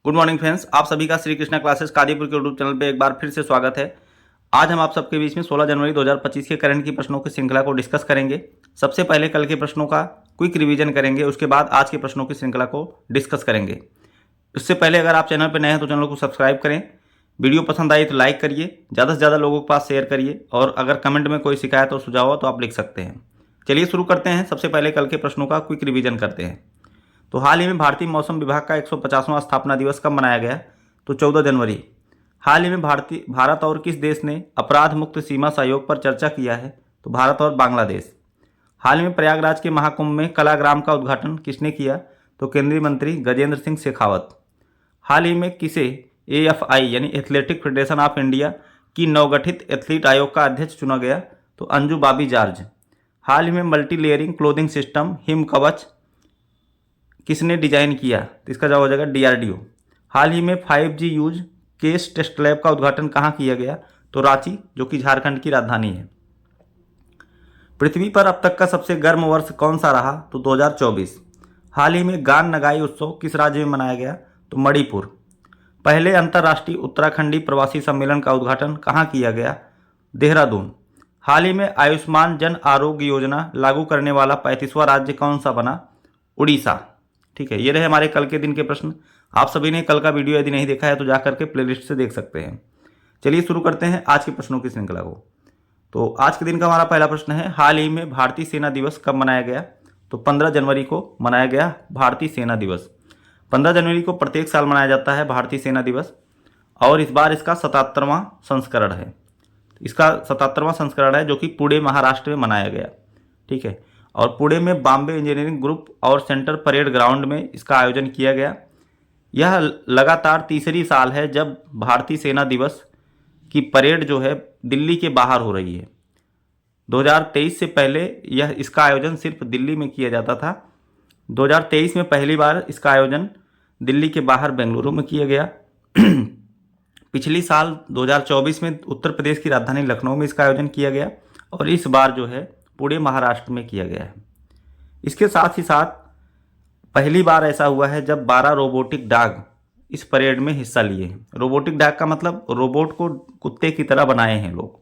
Good morning friends, आप सभी का श्री कृष्णा क्लासेस कादीपुर के यूट्यूब चैनल पे एक बार फिर से स्वागत है। आज हम आप सबके बीच में 16 जनवरी 2025 के करंट की प्रश्नों की श्रृंखला को डिस्कस करेंगे। सबसे पहले कल के प्रश्नों का क्विक रिवीजन करेंगे, उसके बाद आज के प्रश्नों की श्रृंखला को डिस्कस करेंगे। इससे पहले अगर आप चैनल पर नए हैं तो चैनल को सब्सक्राइब करें, वीडियो पसंद आई तो लाइक करिए, ज़्यादा से ज़्यादा लोगों के पास शेयर करिए और अगर कमेंट में कोई शिकायत और सुझाव हो तो आप लिख सकते हैं। चलिए शुरू करते हैं। सबसे पहले कल के प्रश्नों का क्विक रिवीजन करते हैं। तो हाल ही में भारतीय मौसम विभाग का 150वां स्थापना दिवस कब मनाया गया? तो 14 जनवरी। हाल ही में भारत और किस देश ने अपराध मुक्त सीमा सहयोग पर चर्चा किया है? तो भारत और बांग्लादेश। हाल ही में प्रयागराज के महाकुंभ में कलाग्राम का उद्घाटन किसने किया? तो केंद्रीय मंत्री गजेंद्र सिंह शेखावत। हाल ही में किसे AFI यानी एथलेटिक फेडरेशन ऑफ इंडिया की नवगठित एथलीट आयोग का अध्यक्ष चुना गया? तो अंजू बाबी जॉर्ज। हाल ही में multi layering clothing system him कवच किसने डिजाइन किया? तो इसका जवाब हो जाएगा DRDO। हाल ही में 5G use case test lab का उद्घाटन कहाँ किया गया? तो रांची, जो कि झारखंड की राजधानी है। पृथ्वी पर अब तक का सबसे गर्म वर्ष कौन सा रहा? तो 2024। हाल ही में गान नगाई उत्सव किस राज्य में मनाया गया? तो मणिपुर। पहले अंतर्राष्ट्रीय उत्तराखंडी प्रवासी सम्मेलन का उद्घाटन कहाँ किया गया? देहरादून। हाल ही में आयुष्मान जन आरोग्य योजना लागू करने वाला 35वां राज्य कौन सा बना? उड़ीसा। ठीक है, ये रहे हमारे कल के दिन के प्रश्न। आप सभी ने कल का वीडियो यदि नहीं देखा है तो जाकर के प्लेलिस्ट से देख सकते हैं। चलिए शुरू करते हैं आज के प्रश्नों की श्रृंखला को। तो आज के दिन का हमारा पहला प्रश्न है, हाल ही में भारतीय सेना दिवस कब मनाया गया? तो 15 जनवरी को मनाया गया भारतीय सेना दिवस। 15 जनवरी को प्रत्येक साल मनाया जाता है भारतीय सेना दिवस और इस बार इसका 77वां संस्करण है। इसका 77वां संस्करण है जो कि पुणे महाराष्ट्र में मनाया गया। ठीक है, और पुणे में बॉम्बे इंजीनियरिंग ग्रुप और सेंटर परेड ग्राउंड में इसका आयोजन किया गया। यह लगातार तीसरी साल है जब भारतीय सेना दिवस की परेड जो है दिल्ली के बाहर हो रही है। 2023 से पहले इसका आयोजन सिर्फ दिल्ली में किया जाता था। 2023 में पहली बार इसका आयोजन दिल्ली के बाहर बेंगलुरु में किया गया। पिछली साल 2024 में उत्तर प्रदेश की राजधानी लखनऊ में इसका आयोजन किया गया और इस बार जो है पुणे महाराष्ट्र में किया गया है। इसके साथ ही साथ पहली बार ऐसा हुआ है जब 12 रोबोटिक डॉग इस परेड में हिस्सा लिए हैं। रोबोटिक डॉग का मतलब रोबोट को कुत्ते की तरह बनाए हैं लोग।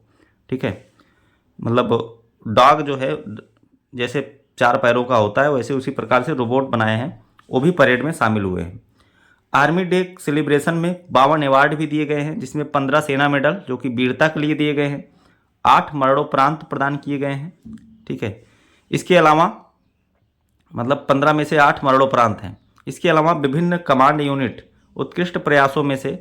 ठीक है, मतलब डॉग जो है जैसे 4 पैरों का होता है वैसे उसी प्रकार से रोबोट बनाए हैं, वो भी परेड में शामिल हुए हैं। आर्मी डे सेलिब्रेशन में 52 अवार्ड भी दिए गए हैं, जिसमें 15 सेना मेडल जो कि वीरता के लिए दिए गए हैं, 8 मरणोपरांत प्रदान किए गए हैं। ठीक है, इसके अलावा मतलब 15 में से 8 मरणोपरांत हैं। इसके अलावा विभिन्न कमांड यूनिट उत्कृष्ट प्रयासों में से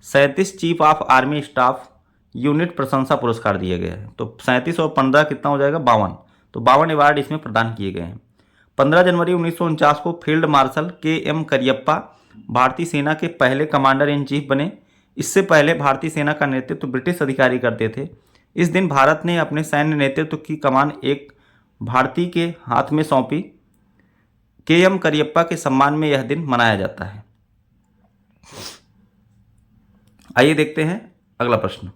37 chief of army staff unit प्रशंसा पुरस्कार दिए गए हैं। तो 37 और 15 कितना हो जाएगा? 52। तो 52 अवार्ड इसमें प्रदान किए गए हैं। 15 जनवरी 1949 को फील्ड मार्शल KM करियप्पा भारतीय सेना के पहले कमांडर इन चीफ बने। इससे पहले भारतीय सेना का नेतृत्व ब्रिटिश अधिकारी करते थे। इस दिन भारत ने अपने सैन्य नेतृत्व की कमान एक भारतीय के हाथ में सौंपी। KM करियप्पा के सम्मान में यह दिन मनाया जाता है। आइए देखते हैं अगला प्रश्न।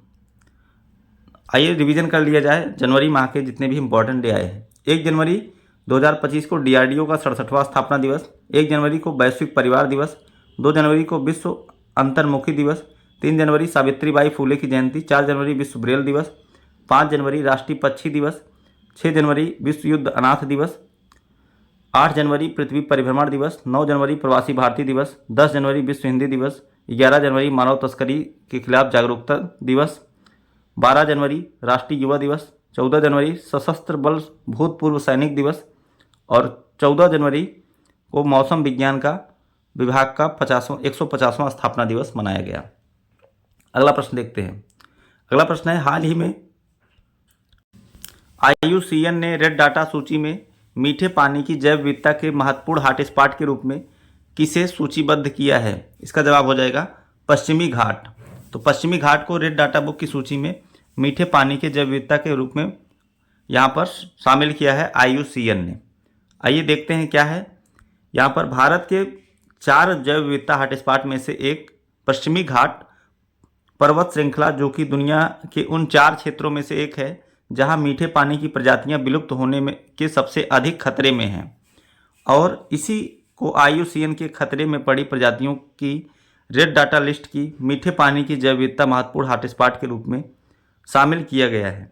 आइए रिवीजन कर लिया जाए जनवरी माह के जितने भी इंपॉर्टेंट डे आए हैं। 1 जनवरी 2025 को DRDO का 67वां स्थापना दिवस। 1 जनवरी को वैश्विक परिवार दिवस। 2 जनवरी को विश्व अंतर्मुखी दिवस। 3 जनवरी सावित्रीबाई फूले की जयंती। 4 जनवरी विश्व ब्रेल दिवस। 5 जनवरी राष्ट्रीय पक्षी दिवस। 6 जनवरी विश्व युद्ध अनाथ दिवस। 8 जनवरी पृथ्वी परिभ्रमण दिवस। 9 जनवरी प्रवासी भारतीय दिवस। 10 जनवरी विश्व हिंदी दिवस। 11 जनवरी मानव तस्करी के खिलाफ जागरूकता दिवस। 12 जनवरी राष्ट्रीय युवा दिवस। 14 जनवरी सशस्त्र बल भूतपूर्व सैनिक दिवस और 14 जनवरी को मौसम विज्ञान का विभाग का 150वां स्थापना दिवस मनाया गया। अगला प्रश्न देखते हैं। अगला प्रश्न है, हाल ही में IUCN ने रेड डाटा सूची में मीठे पानी की जैव विविधता के महत्वपूर्ण हॉटस्पॉट के रूप में किसे सूचीबद्ध किया है? इसका जवाब हो जाएगा पश्चिमी घाट। तो पश्चिमी घाट को रेड डाटा बुक की सूची में मीठे पानी के जैव विविधता के रूप में यहाँ पर शामिल किया है IUCN ने। आइए देखते हैं क्या है। यहाँ पर भारत के 4 जैव विविधता हॉटस्पॉट में से एक पश्चिमी घाट पर्वत श्रृंखला जो कि दुनिया के उन 4 क्षेत्रों में से एक है जहाँ मीठे पानी की प्रजातियाँ विलुप्त होने में के सबसे अधिक खतरे में हैं और इसी को IUCN के खतरे में पड़ी प्रजातियों की रेड डाटा लिस्ट की मीठे पानी की जैव विविधता महत्वपूर्ण हॉटस्पॉट के रूप में शामिल किया गया है।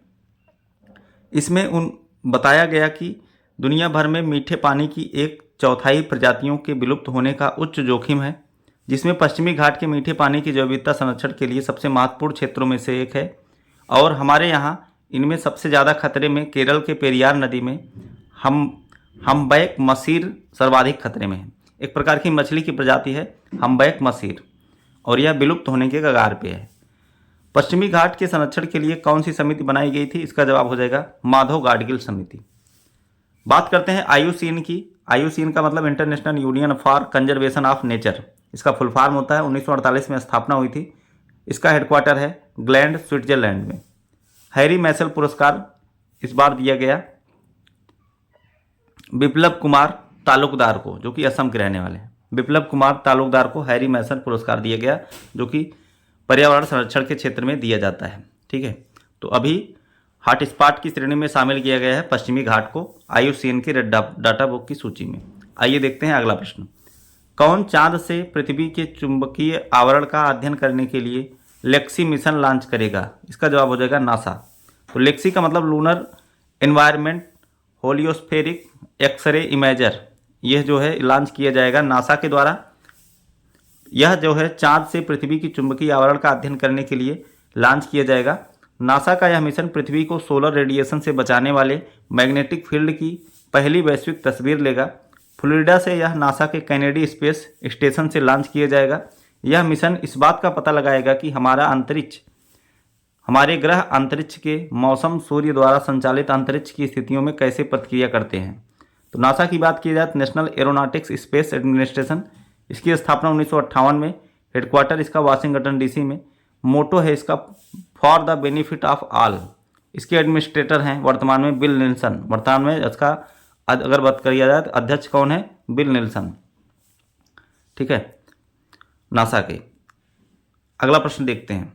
इसमें बताया गया कि दुनिया भर में मीठे पानी की 1/4 प्रजातियों के विलुप्त होने का उच्च जोखिम है, जिसमें पश्चिमी घाट के मीठे पानी की जैव विविधता संरक्षण के लिए सबसे महत्वपूर्ण क्षेत्रों में से एक है। और हमारे यहाँ इनमें सबसे ज़्यादा खतरे में केरल के पेरियार नदी में हम्बैक मसीर सर्वाधिक खतरे में है। एक प्रकार की मछली की प्रजाति है हम्बैक मसीर, और यह विलुप्त होने के कगार पे है। पश्चिमी घाट के संरक्षण के लिए कौन सी समिति बनाई गई थी? इसका जवाब हो जाएगा माधव गाडगिल समिति। बात करते हैं IUCN की। IUCN का मतलब international union for conservation of nature. इसका फुल फॉर्म होता है 1948 में स्थापना हुई थी। इसका हेडक्वार्टर है ग्लैंड, स्विट्जरलैंड में। हैरी मैसेल पुरस्कार इस बार दिया गया बिप्लब कुमार तालुकदार को, जो कि असम के रहने वाले हैं। बिप्लब कुमार तालुकदार को हैरी मैसेल पुरस्कार दिया गया, जो कि पर्यावरण संरक्षण के क्षेत्र में दिया जाता है। ठीक है, तो अभी हॉटस्पॉट की श्रेणी में शामिल किया गया है पश्चिमी घाट को IUCN के रेड डाटा बुक की सूची में। आइए देखते हैं अगला प्रश्न। कौन चांद से पृथ्वी के चुंबकीय आवरण का अध्ययन करने के लिए लेक्सी मिशन लॉन्च करेगा? इसका जवाब हो जाएगा नासा। तो लेक्सी का मतलब लूनर एनवायरनमेंट होलियोस्फेरिक एक्सरे इमेजर, यह जो है लॉन्च किया जाएगा नासा के द्वारा। यह जो है चांद से पृथ्वी की चुंबकीय आवरण का अध्ययन करने के लिए लॉन्च किया जाएगा। नासा का यह मिशन पृथ्वी को सोलर रेडिएशन से बचाने वाले मैग्नेटिक फील्ड की पहली वैश्विक तस्वीर लेगा। फ्लोरिडा से यह नासा के कैनेडी स्पेस स्टेशन से लॉन्च किया जाएगा। यह मिशन इस बात का पता लगाएगा कि हमारे ग्रह अंतरिक्ष के मौसम सूर्य द्वारा संचालित अंतरिक्ष की स्थितियों में कैसे प्रतिक्रिया करते हैं। तो नासा की बात की जाए तो नेशनल एरोनॉटिक्स स्पेस एडमिनिस्ट्रेशन, इसकी स्थापना 1958 में, हेडक्वार्टर इसका वाशिंगटन DC में। मोटो है इसका for the benefit of all. इसके एडमिनिस्ट्रेटर हैं वर्तमान में बिल निल्सन। वर्तमान में इसका अगर बात किया जाए तो अध्यक्ष कौन है? Bill Nelson. ठीक है, नासा के। अगला प्रश्न देखते हैं।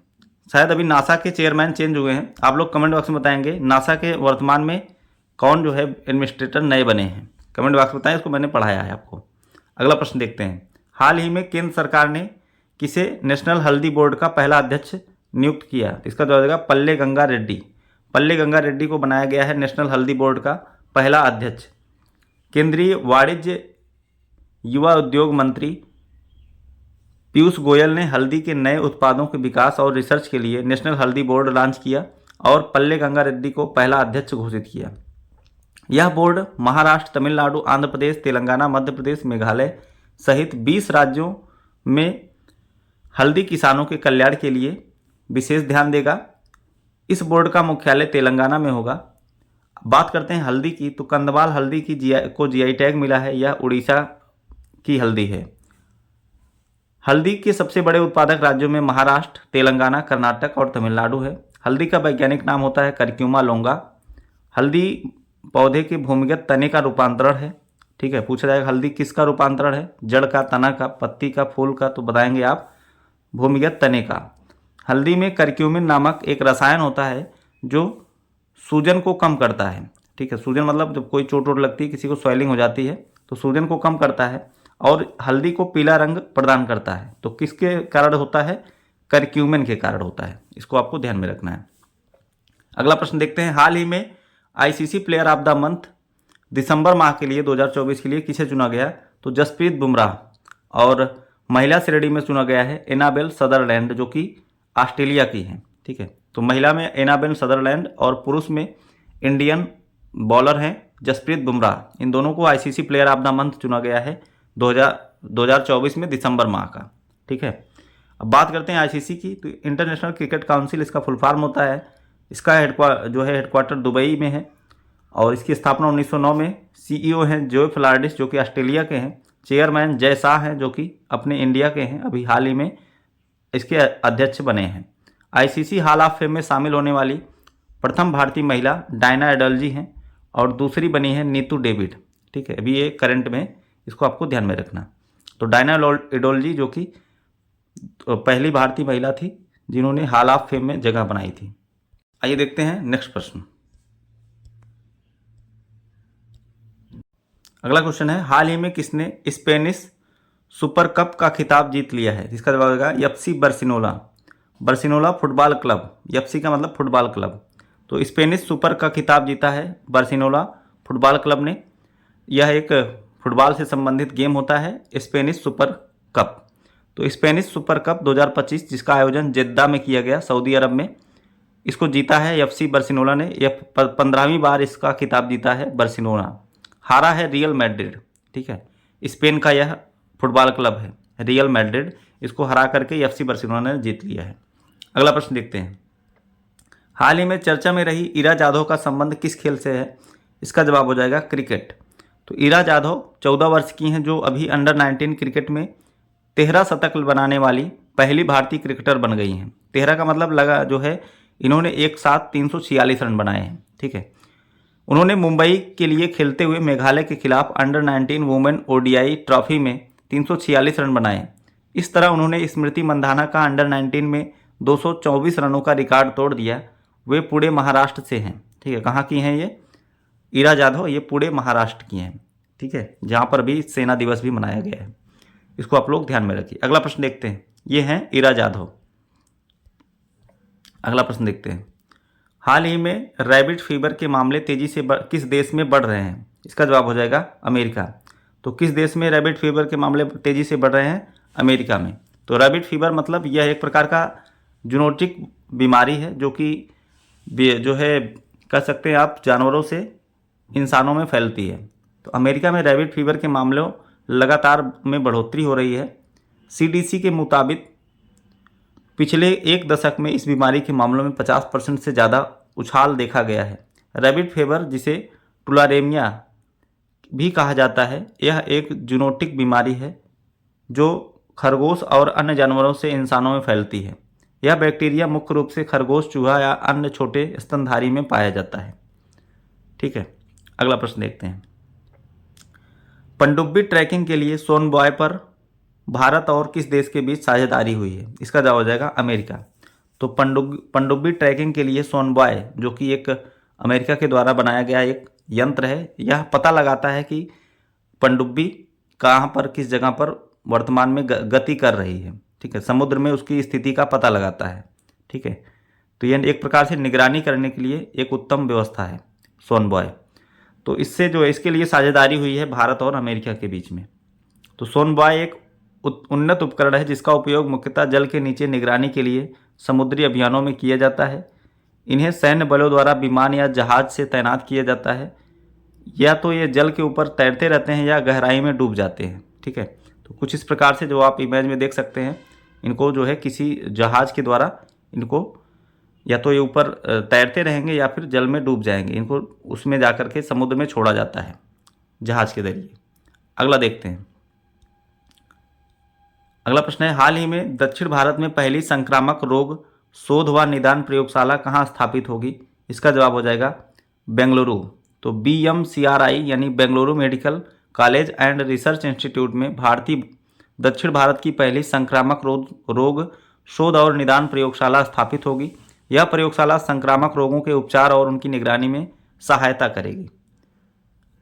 शायद अभी नासा के चेयरमैन चेंज हुए हैं, आप लोग कमेंट बॉक्स में बताएंगे नासा के वर्तमान में कौन जो है एडमिनिस्ट्रेटर नए बने हैं। कमेंट बॉक्स में बताएं, इसको मैंने पढ़ाया है आपको। अगला प्रश्न देखते हैं। हाल ही में केंद्र सरकार ने किसे नेशनल हल्दी बोर्ड का पहला अध्यक्ष नियुक्त किया? इसका जवाब होगा पल्ले गंगा रेड्डी। पल्ले गंगा रेड्डी को बनाया गया है नेशनल हल्दी बोर्ड का पहला अध्यक्ष। केंद्रीय वाणिज्य युवा उद्योग मंत्री पीयूष गोयल ने हल्दी के नए उत्पादों के विकास और रिसर्च के लिए नेशनल हल्दी बोर्ड लॉन्च किया और पल्ले गंगा रेड्डी को पहला अध्यक्ष घोषित किया। यह बोर्ड महाराष्ट्र, तमिलनाडु, आंध्र प्रदेश, तेलंगाना, मध्य प्रदेश, मेघालय सहित 20 राज्यों में हल्दी किसानों के कल्याण के लिए विशेष ध्यान देगा। इस बोर्ड का मुख्यालय तेलंगाना में होगा। बात करते हैं हल्दी की, तो कंधमाल हल्दी की GI टैग मिला है। यह उड़ीसा की हल्दी है। हल्दी के सबसे बड़े उत्पादक राज्यों में महाराष्ट्र, तेलंगाना, कर्नाटक और तमिलनाडु है। हल्दी का वैज्ञानिक नाम होता है कर्क्यूमा लोंगा। हल्दी पौधे के भूमिगत तने का रूपांतरण है। ठीक है, पूछा जाएगा हल्दी किसका रूपांतरण है? जड़ का, तना का, पत्ती का, फूल का? तो बताएंगे आप भूमिगत तने का। हल्दी में करक्यूमिन नामक एक रसायन होता है जो सूजन को कम करता है। ठीक है, सूजन मतलब जब कोई चोट वोट लगती है, किसी को स्वेलिंग हो जाती है, तो सूजन को कम करता है और हल्दी को पीला रंग प्रदान करता है। तो किसके कारण होता है? करक्यूमिन के कारण होता है। इसको आपको ध्यान में रखना है। अगला प्रश्न देखते हैं। हाल ही में ICC player of the month दिसंबर माह के लिए 2024 के लिए किसे चुना गया? तो जसप्रीत बुमराह। और महिला श्रेणी में चुना गया है एनाबेल सदरलैंड, जो कि ऑस्ट्रेलिया की हैं। ठीक है, तो महिला में एनाबेल सदरलैंड और पुरुष में इंडियन बॉलर हैं जसप्रीत बुमराह। इन दोनों को ICC player of the month चुना गया है 2024 में दिसंबर माह का। ठीक है, अब बात करते हैं ICC की, तो इंटरनेशनल क्रिकेट काउंसिल इसका फुल फॉर्म होता है। इसका हेडक्वार्टर दुबई में है और इसकी स्थापना 1909 में। CEO हैं जो फ्लार्डिस, जो कि ऑस्ट्रेलिया के हैं। चेयरमैन जय शाह हैं, जो कि अपने इंडिया के हैं। अभी हाल ही में इसके अध्यक्ष बने हैं। ICC हॉल ऑफ फेम में शामिल होने वाली प्रथम भारतीय महिला डायना एडल्जी हैं और दूसरी बनी है नीतू डेविड। ठीक है, अभी ये करंट में, इसको आपको ध्यान में रखना। तो डायना एडोलजी जो कि पहली भारतीय महिला थी जिन्होंने हॉल ऑफ फेम में जगह बनाई थी। आइए देखते हैं नेक्स्ट प्रश्न। अगला क्वेश्चन है, हाल ही में किसने स्पेनिश सुपर कप का खिताब जीत लिया है? इसका जवाब होगा FC Barcelona. Barcelona football club, FC का मतलब फुटबॉल क्लब। तो स्पेनिश सुपर का खिताब जीता है बर्सिलोना फुटबॉल क्लब ने। यह एक फुटबॉल से संबंधित गेम होता है, स्पेनिश सुपर कप। तो स्पेनिश सुपर कप 2025 जिसका आयोजन जेद्दा में किया गया, सऊदी अरब में, इसको जीता है एफसी बर्सिलोना ने। यह 15वीं बार इसका खिताब जीता है बर्सिलोना। हारा है रियल मैड्रिड। ठीक है, स्पेन का यह फुटबॉल क्लब है रियल मैड्रिड, इसको हरा करके एफसी बर्सिलोना ने जीत लिया है। अगला प्रश्न देखते हैं। हाल ही में चर्चा में रही इरा जाधव का संबंध किस खेल से है? इसका जवाब हो जाएगा क्रिकेट। तो इरा जाधव 14 वर्ष की हैं, जो अभी अंडर 19 क्रिकेट में 13 शतक बनाने वाली पहली भारतीय क्रिकेटर बन गई हैं। 13 का मतलब लगा जो है, इन्होंने एक साथ 346 रन बनाए हैं। ठीक है, उन्होंने मुंबई के लिए खेलते हुए मेघालय के खिलाफ अंडर 19 वुमेन ओडीआई ट्रॉफी में 346 रन बनाए। इस तरह उन्होंने स्मृति मंधाना का अंडर 19 में 224 रनों का रिकॉर्ड तोड़ दिया। वे पुणे महाराष्ट्र से हैं। ठीक है, कहाँ की हैं ये इरा जाधव? ये पुणे महाराष्ट्र की हैं। ठीक है, जहाँ पर भी सेना दिवस भी मनाया गया है, इसको आप लोग ध्यान में रखिए। अगला प्रश्न देखते हैं। ये हैं इरा जाधव। अगला प्रश्न देखते हैं। हाल ही में रैबिट फीवर के मामले तेजी से किस देश में बढ़ रहे हैं? इसका जवाब हो जाएगा अमेरिका। तो किस देश में रैबिट फीवर के मामले तेजी से बढ़ रहे हैं? अमेरिका में। तो रैबिट फीवर मतलब यह एक प्रकार का जूनोटिक बीमारी है, जो कि जो है कह सकते हैं आप जानवरों से इंसानों में फैलती है। तो अमेरिका में रैबिट फीवर के मामलों लगातार में बढ़ोतरी हो रही है। सीडीसी के मुताबिक पिछले एक दशक में इस बीमारी के मामलों में 50% से ज़्यादा उछाल देखा गया है। रैबिट फीवर, जिसे टुलारेमिया भी कहा जाता है, यह एक जूनोटिक बीमारी है जो खरगोश और अन्य जानवरों से इंसानों में फैलती है। यह बैक्टीरिया मुख्य रूप से खरगोश, चूहा या अन्य छोटे स्तनधारी में पाया जाता है। ठीक है, अगला प्रश्न देखते हैं। पनडुब्बी ट्रैकिंग के लिए सोनबॉय पर भारत और किस देश के बीच साझेदारी हुई है? इसका जवाब हो जाएगा अमेरिका। तो पनडुब्बी ट्रैकिंग के लिए सोनबॉय, जो कि एक अमेरिका के द्वारा बनाया गया एक यंत्र है, यह पता लगाता है कि पनडुब्बी कहाँ पर, किस जगह पर वर्तमान में गति कर रही है। ठीक है, समुद्र में उसकी स्थिति का पता लगाता है। ठीक है, तो यह एक प्रकार से निगरानी करने के लिए एक उत्तम व्यवस्था है सोनबॉय। तो इससे जो है, इसके लिए साझेदारी हुई है भारत और अमेरिका के बीच में। तो सोनबॉय एक उन्नत उपकरण है जिसका उपयोग मुख्यतः जल के नीचे निगरानी के लिए समुद्री अभियानों में किया जाता है। इन्हें सैन्य बलों द्वारा विमान या जहाज से तैनात किया जाता है, या तो ये जल के ऊपर तैरते रहते हैं या गहराई में डूब जाते हैं। ठीक है, तो कुछ इस प्रकार से जो आप इमेज में देख सकते हैं, इनको जो है किसी जहाज के द्वारा इनको या तो ये ऊपर तैरते रहेंगे या फिर जल में डूब जाएंगे। इनको उसमें जाकर के समुद्र में छोड़ा जाता है जहाज के जरिए। अगला देखते हैं। अगला प्रश्न है, हाल ही में दक्षिण भारत में पहली संक्रामक रोग शोध व निदान प्रयोगशाला कहाँ स्थापित होगी? इसका जवाब हो जाएगा बेंगलुरु। तो BMCRI यानी Bengaluru medical college and research institute में दक्षिण भारत की पहली संक्रामक रोग शोध और निदान प्रयोगशाला स्थापित होगी। यह प्रयोगशाला संक्रामक रोगों के उपचार और उनकी निगरानी में सहायता करेगी।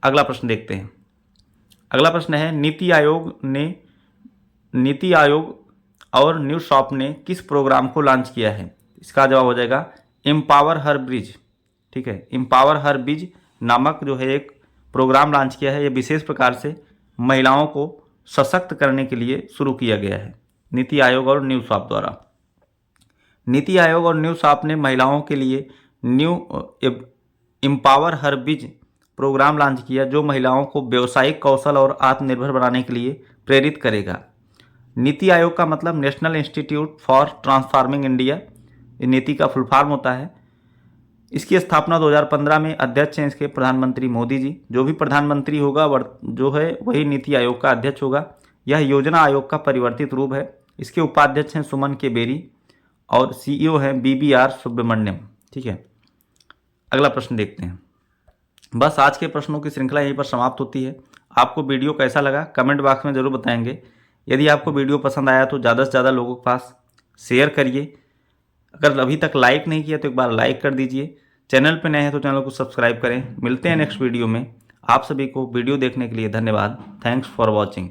अगला प्रश्न देखते हैं। अगला प्रश्न है, नीति आयोग और न्यूशॉप ने किस प्रोग्राम को लॉन्च किया है? इसका जवाब हो जाएगा एम्पावर हर ब्रिज। ठीक है, एम्पावर हर ब्रिज नामक जो है एक प्रोग्राम लॉन्च किया है। यह विशेष प्रकार से महिलाओं को सशक्त करने के लिए शुरू किया गया है नीति आयोग और न्यूशॉप द्वारा। नीति आयोग और न्यूशॉप ने महिलाओं के लिए एम्पावर हर ब्रिज प्रोग्राम लॉन्च किया, जो महिलाओं को व्यावसायिक कौशल और आत्मनिर्भर बनाने के लिए प्रेरित करेगा। नीति आयोग का मतलब national institute for transforming India, ये नीति का फुल फॉर्म होता है। इसकी स्थापना 2015 में अध्यक्ष हैं इसके प्रधानमंत्री मोदी जी। जो भी प्रधानमंत्री होगा जो है वही नीति आयोग का अध्यक्ष होगा। यह योजना आयोग का परिवर्तित रूप है। इसके उपाध्यक्ष हैं सुमन के बेरी और CEO हैं BBR सुब्रमण्यम। ठीक है, अगला प्रश्न देखते हैं। बस आज के प्रश्नों की श्रृंखला यहीं पर समाप्त होती है। आपको वीडियो कैसा लगा कमेंट बॉक्स में ज़रूर बताएंगे। यदि आपको वीडियो पसंद आया तो ज़्यादा से ज़्यादा लोगों के पास शेयर करिए। अगर अभी तक लाइक नहीं किया तो एक बार लाइक कर दीजिए। चैनल पर नए हैं तो चैनल को सब्सक्राइब करें। मिलते हैं नेक्स्ट वीडियो में। आप सभी को वीडियो देखने के लिए धन्यवाद। Thanks for watching.